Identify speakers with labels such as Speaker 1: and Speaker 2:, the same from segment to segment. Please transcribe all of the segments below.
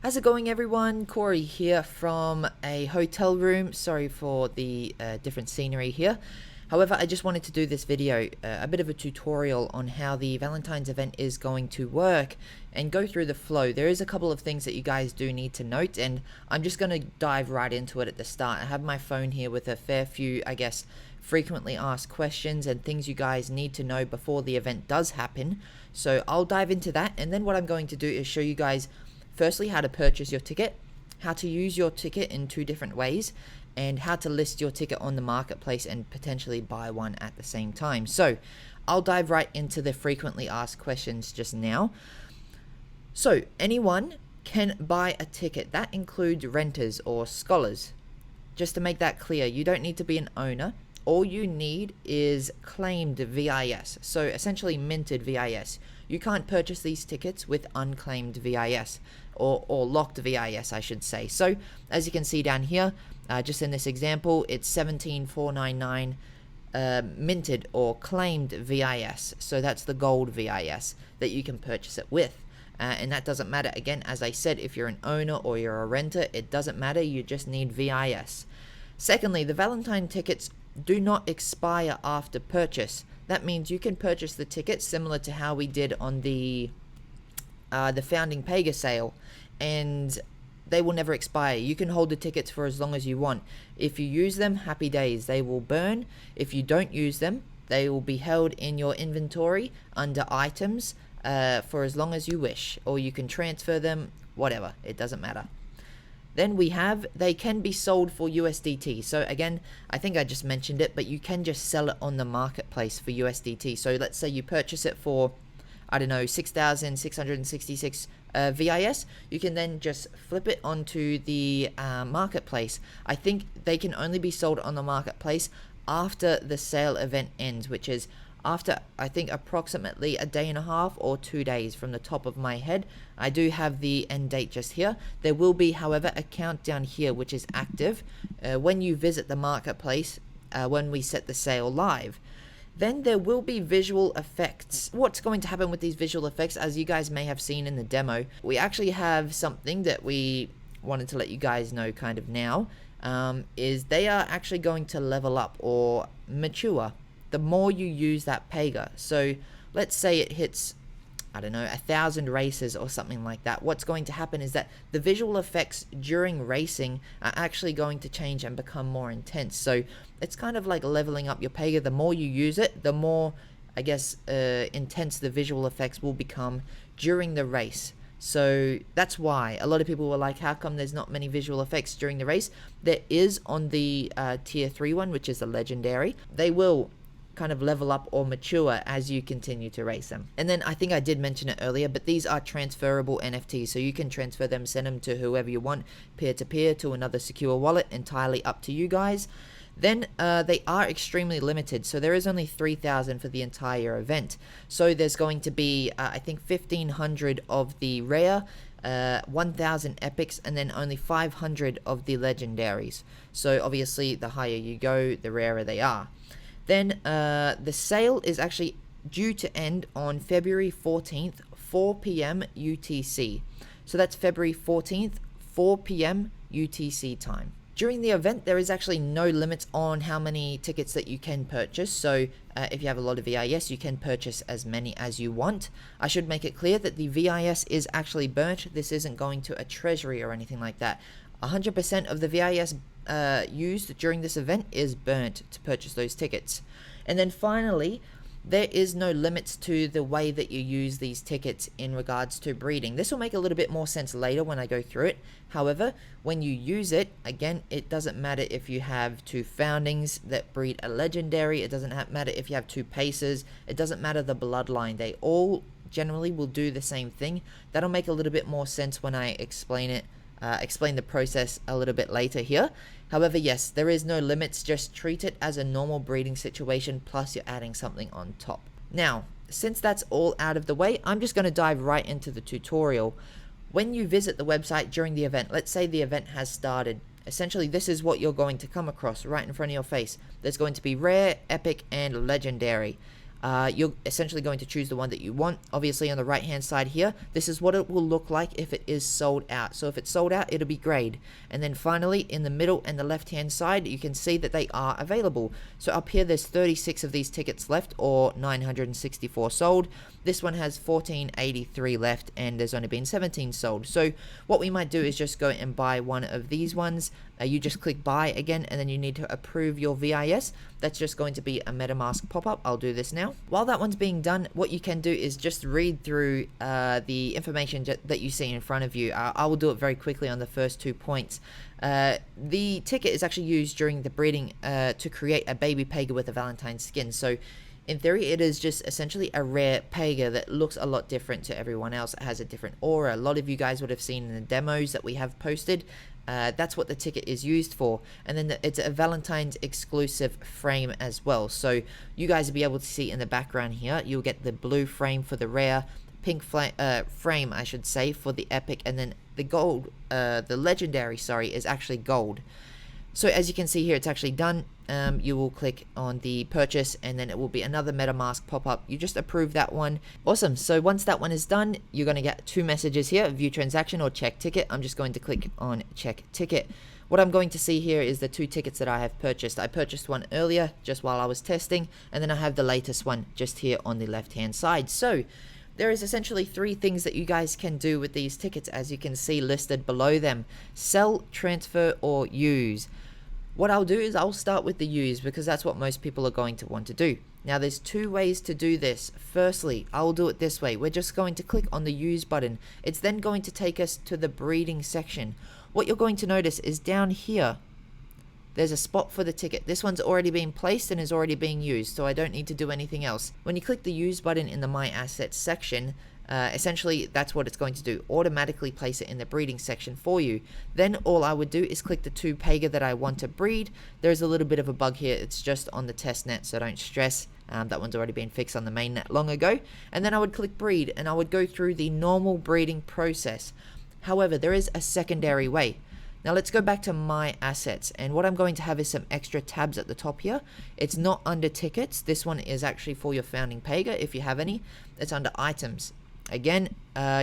Speaker 1: How's it going, everyone? Corey here from a hotel room. Sorry for the different scenery here. However, I just wanted to do this video, a bit of a tutorial on how the Valentine's event is going to work and go through the flow. There is a couple of things that you guys do need to note, and I'm just going to dive right into it at the start. I have my phone here with a fair few, I guess, frequently asked questions and things you guys need to know before the event does happen. So I'll dive into that, and then what I'm going to do is show you guys firstly how to purchase your ticket, how to use your ticket in 2 different ways, and how to list your ticket on the marketplace and potentially buy one at the same time. So I'll dive right into the frequently asked questions just now. So anyone can buy a ticket. That includes renters or scholars. Just to make that clear, you don't need to be an owner. All you need is claimed VIS, so essentially minted VIS. You can't purchase these tickets with unclaimed VIS, or locked VIS, I should say. So as you can see down here, just in this example, it's 17,499 minted or claimed VIS. So that's the gold VIS that you can purchase it with. And that doesn't matter, again, as I said, if you're an owner or you're a renter, it doesn't matter, you just need VIS. Secondly, the Valentine tickets do not expire after purchase. That means you can purchase the tickets similar to how we did on the founding Pegaxy sale, and they will never expire. You can hold the tickets for as long as you want. If you use them, happy days, they will burn. If you don't use them, they will be held in your inventory under items for as long as you wish, or you can transfer them, whatever, it doesn't matter. Then we have, they can be sold for USDT. So again, I think I just mentioned it, but you can just sell it on the marketplace for USDT. So let's say you purchase it for, I don't know, 6,666 VIS. You can then just flip it onto the marketplace. I think they can only be sold on the marketplace after the sale event ends, which is after, I think, approximately a day and a half or 2 days from the top of my head. I do have the end date just here. There will be, however, a countdown here which is active when you visit the marketplace when we set the sale live. Then there will be visual effects. What's going to happen with these visual effects, as you guys may have seen in the demo, we actually have something that we wanted to let you guys know kind of now, is they are actually going to level up or mature the more you use that Pega. So let's say it hits, I don't know, 1,000 races or something like that. What's going to happen is that the visual effects during racing are actually going to change and become more intense. So it's kind of like leveling up your Pega. The more you use it, the more, I guess, intense the visual effects will become during the race. So that's why a lot of people were like, how come there's not many visual effects during the race? There is on the tier 3 one, which is the legendary. They will kind of level up or mature as you continue to race them. And then I think I did mention it earlier, but these are transferable NFTs, so you can transfer them, send them to whoever you want, peer-to-peer, to another secure wallet, entirely up to you guys. Then they are extremely limited, so there is only 3,000 for the entire event. So there's going to be, I think, 1,500 of the rare, 1,000 epics, and then only 500 of the legendaries. So obviously the higher you go, the rarer they are. Then the sale is actually due to end on February 14th, 4 p.m. UTC. So that's February 14th, 4 p.m. UTC time. During the event, there is actually no limits on how many tickets that you can purchase. So if you have a lot of VIS, you can purchase as many as you want. I should make it clear that the VIS is actually burnt. This isn't going to a treasury or anything like that. 100% of the VIS used during this event is burnt to purchase those tickets. And then finally, there is no limits to the way that you use these tickets in regards to breeding. This will make a little bit more sense later when I go through it. However, when you use it, again, it doesn't matter if you have 2 foundings that breed a legendary. It doesn't matter if you have 2 pacers. It doesn't matter the bloodline. They all generally will do the same thing. That'll make a little bit more sense when I explain it. Explain the process a little bit later here. However, yes, there is no limits. Just treat it as a normal breeding situation, plus you're adding something on top. Now, since that's all out of the way, I'm just going to dive right into the tutorial. When you visit the website during the event, let's say the event has started, essentially this is what you're going to come across right in front of your face. There's going to be rare, epic, and legendary. you're essentially going to choose the one that you want. Obviously on the right hand side here, this is what it will look like if it is sold out. So if it's sold out, it'll be grayed. And then finally in the middle and the left hand side, you can see that they are available. So up here there's 36 of these tickets left, or 964 sold. This one has 1483 left and there's only been 17 sold. So what we might do is just go and buy one of these ones. You just click buy again, and then you need to approve your VIS. That's just going to be a MetaMask pop-up. I'll do this now. While that one's being done, what you can do is just read through the information that you see in front of you. I will do it very quickly on the first 2 points. The ticket is actually used during the breeding to create a baby Pega with a Valentine skin. So in theory, it is just essentially a rare Pega that looks a lot different to everyone else. It has a different aura. A lot of you guys would have seen in the demos that we have posted. That's what the ticket is used for. And then it's a Valentine's exclusive frame as well. So you guys will be able to see in the background here, you'll get the blue frame for the rare, pink frame, I should say, for the epic, and then the gold, the legendary, sorry, is actually gold. So as you can see here, it's actually done. You will click on the purchase, and then it will be another MetaMask pop-up. You just approve that one. Awesome. So once that one is done, you're going to get 2 messages here: view transaction or check ticket. I'm just going to click on check ticket. What I'm going to see here is the 2 tickets that I have purchased. I purchased one earlier just while I was testing, and then I have the latest one just here on the left hand side. So there is essentially 3 things that you guys can do with these tickets, as you can see listed below them: sell, transfer, or use. What I'll do is I'll start with the use, because that's what most people are going to want to do. Now there's 2 ways to do this. Firstly, I will do it this way. We're just going to click on the use button. It's then going to take us to the breeding section. What you're going to notice is down here, there's a spot for the ticket. This one's already been placed and is already being used, so I don't need to do anything else. When you click the use button in the My Assets section, essentially that's what it's going to do: automatically place it in the breeding section for you. Then all I would do is click the 2 Pega that I want to breed. There's a little bit of a bug here. It's just on the test net, so don't stress. That one's already been fixed on the main net long ago. And then I would click breed, and I would go through the normal breeding process. However, there is a secondary way. Now let's go back to My Assets, and what I'm going to have is some extra tabs at the top here. It's not under tickets. This one is actually for your founding Pega, if you have any. It's under items. Again,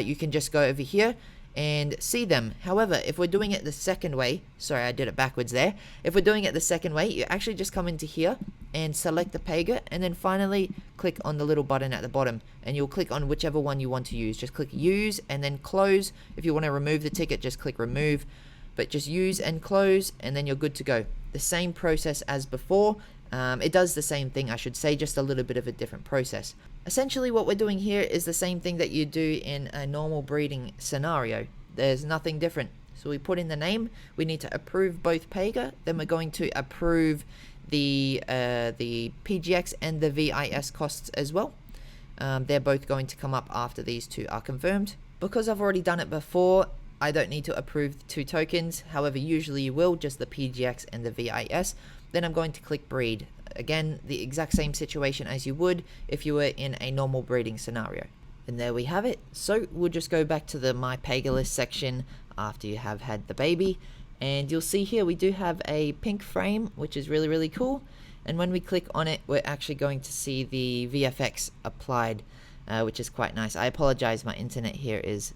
Speaker 1: you can just go over here and see them. However, if we're doing it the second way, sorry, I did it backwards there. If we're doing it the second way, you actually just come into here and select the Pega, and then finally click on the little button at the bottom, and you'll click on whichever one you want to use. Just click use and then close. If you want to remove the ticket, just click remove, but just use and close, and then you're good to go. The same process as before. It does the same thing, I should say, just a little bit of a different process. Essentially what we're doing here is the same thing that you do in a normal breeding scenario. There's nothing different. So we put in the name, we need to approve both Pega, then we're going to approve the PGX and the VIS costs as well. They're both going to come up after these 2 are confirmed. Because I've already done it before, I don't need to approve the 2 tokens. However, usually you will, just the PGX and the VIS. Then I'm going to click breed. Again, the exact same situation as you would if you were in a normal breeding scenario. And there we have it. So we'll just go back to the My Pega List section after you have had the baby. And you'll see here we do have a pink frame, which is really, really cool. And when we click on it, we're actually going to see the VFX applied, which is quite nice. I apologize, my internet here is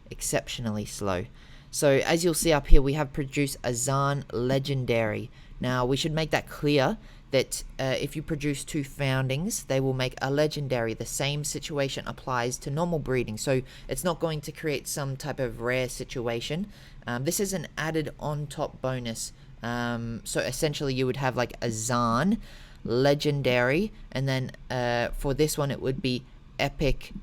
Speaker 1: exceptionally slow. So as you'll see up here, we have produced a Zaan Legendary. Now we should make that clear that if you produce 2 foundings, they will make a legendary. The same situation applies to normal breeding, so it's not going to create some type of rare situation. This is an added on top bonus. So essentially you would have like a Zaan legendary, and then for this one it would be epic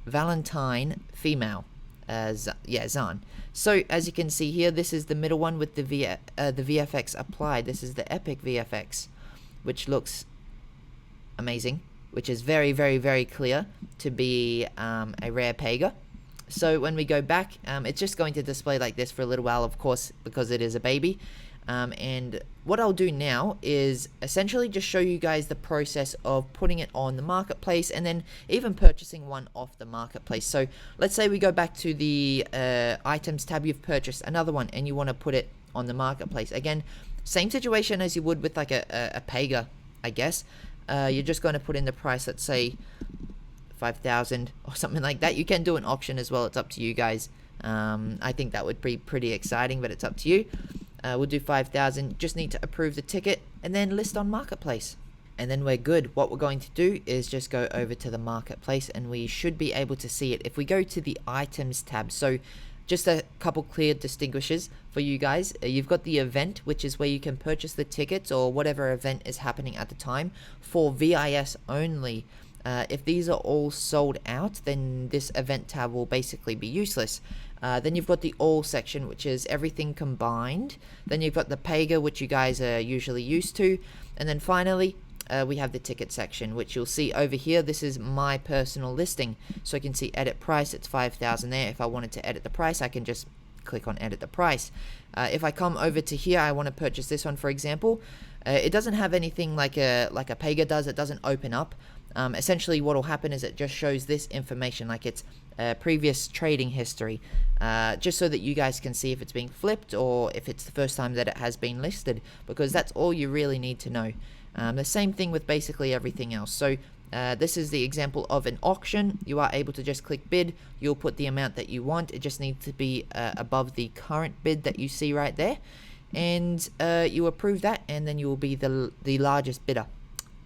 Speaker 1: Valentine female. Zaan. So as you can see here, this is the middle one with the VFX applied. This is the epic VFX, which looks amazing, which is very, very, very clear to be a rare Pega. So when we go back, it's just going to display like this for a little while, of course, because it is a baby. And what I'll do now is essentially just show you guys the process of putting it on the marketplace, and then even purchasing one off the marketplace. So let's say we go back to the items tab. You've purchased another one and you want to put it on the marketplace. Again, same situation as you would with like a Pega, I guess. you're just going to put in the price, let's say 5,000 or something like that. You can do an auction as well, it's up to you guys. I think that would be pretty exciting, but it's up to you. We'll do 5,000, just need to approve the ticket and then list on Marketplace. And then we're good. What we're going to do is just go over to the Marketplace and we should be able to see it. If we go to the Items tab, so just a couple clear distinguishers for you guys. You've got the event, which is where you can purchase the tickets or whatever event is happening at the time for VIS only. If these are all sold out, then this event tab will basically be useless. Then you've got the all section, which is everything combined. Then you've got the Pega, which you guys are usually used to. And then finally, we have the ticket section, which you'll see over here. This is my personal listing. So I can see edit price, it's 5,000 there. If I wanted to edit the price, I can just click on edit the price. If I come over to here, I want to purchase this one, for example. It doesn't have anything like a Pega does. It doesn't open up. Essentially what will happen is it just shows this information, like its previous trading history, just so that you guys can see if it's being flipped or if it's the first time that it has been listed, because that's all you really need to know. The same thing with basically everything else. So this is the example of an auction. You are able to just click bid. You'll put the amount that you want. It just needs to be above the current bid that you see right there, and you approve that, and then you will be the largest bidder.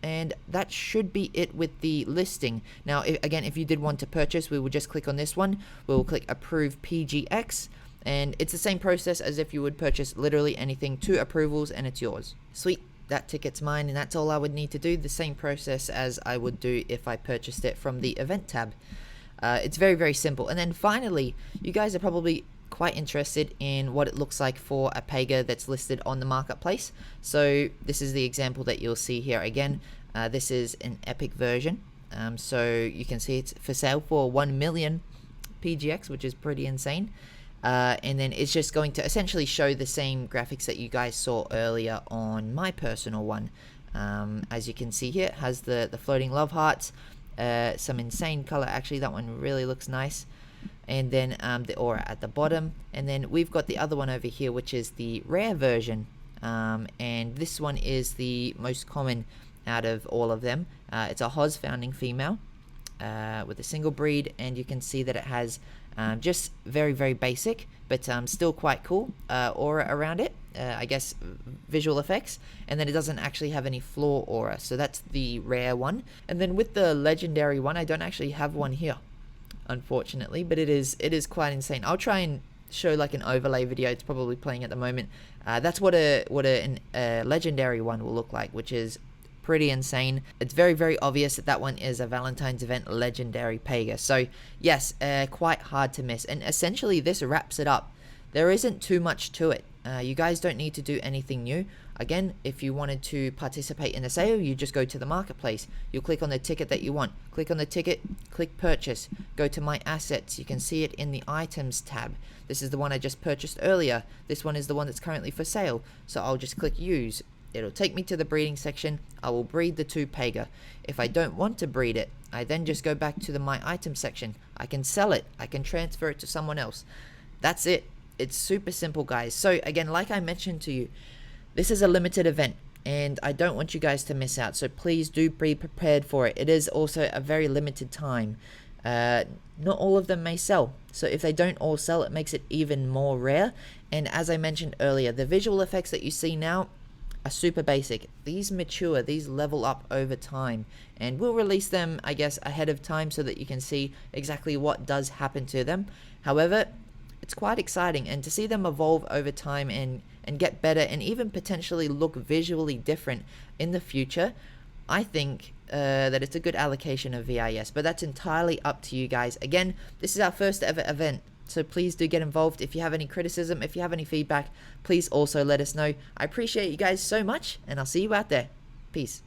Speaker 1: And that should be it with the listing. Now, again, if you did want to purchase, we will just click on this one. We will click approve PGX, and it's the same process as if you would purchase literally anything. 2 approvals and it's yours. Sweet, that ticket's mine, and that's all I would need to do. The same process as I would do if I purchased it from the event tab. It's very, very simple. And then finally, you guys are probably quite interested in what it looks like for a Pega that's listed on the Marketplace. So this is the example that you'll see here again. This is an epic version. So you can see it's for sale for 1 million PGX, which is pretty insane. And then it's just going to essentially show the same graphics that you guys saw earlier on my personal one. As you can see here, it has the floating love hearts, some insane color. Actually, that one really looks nice. And then the aura at the bottom, and then we've got the other one over here, which is the rare version, and this one is the most common out of all of them. It's a Hoz founding female with a single breed, and you can see that it has just very, very basic, but still quite cool aura around it, I guess visual effects, and then it doesn't actually have any floor aura, so that's the rare one. And then with the legendary one, I don't actually have one here, unfortunately, but it is quite insane. I'll try and show like an overlay video. It's probably playing at the moment. That's what a legendary one will look like, which is pretty insane. It's very, very obvious that that one is a Valentine's event legendary Pega. So yes, quite hard to miss. And essentially this wraps it up. There isn't too much to it. You guys don't need to do anything new. Again, if you wanted to participate in the sale, you just go to the Marketplace. You'll click on the ticket that you want. Click on the ticket, click purchase. Go to my assets. You can see it in the items tab. This is the one I just purchased earlier. This one is the one that's currently for sale. So I'll just click use. It'll take me to the breeding section. I will breed the 2 Pega. If I don't want to breed it, I then just go back to the my item section. I can sell it. I can transfer it to someone else. That's it. It's super simple, guys. So again, like I mentioned to you, this is a limited event and I don't want you guys to miss out. So please do be prepared for it. It is also a very limited time. Not all of them may sell. So if they don't all sell, it makes it even more rare. And as I mentioned earlier, the visual effects that you see now are super basic. These mature, these level up over time, and we'll release them, I guess, ahead of time so that you can see exactly what does happen to them. However, it's quite exciting, and to see them evolve over time and get better and even potentially look visually different in the future, I think that it's a good allocation of VIS, but that's entirely up to you guys. Again, this is our first ever event, so please do get involved. If you have any criticism, if you have any feedback, please also let us know. I appreciate you guys so much, and I'll see you out there. Peace.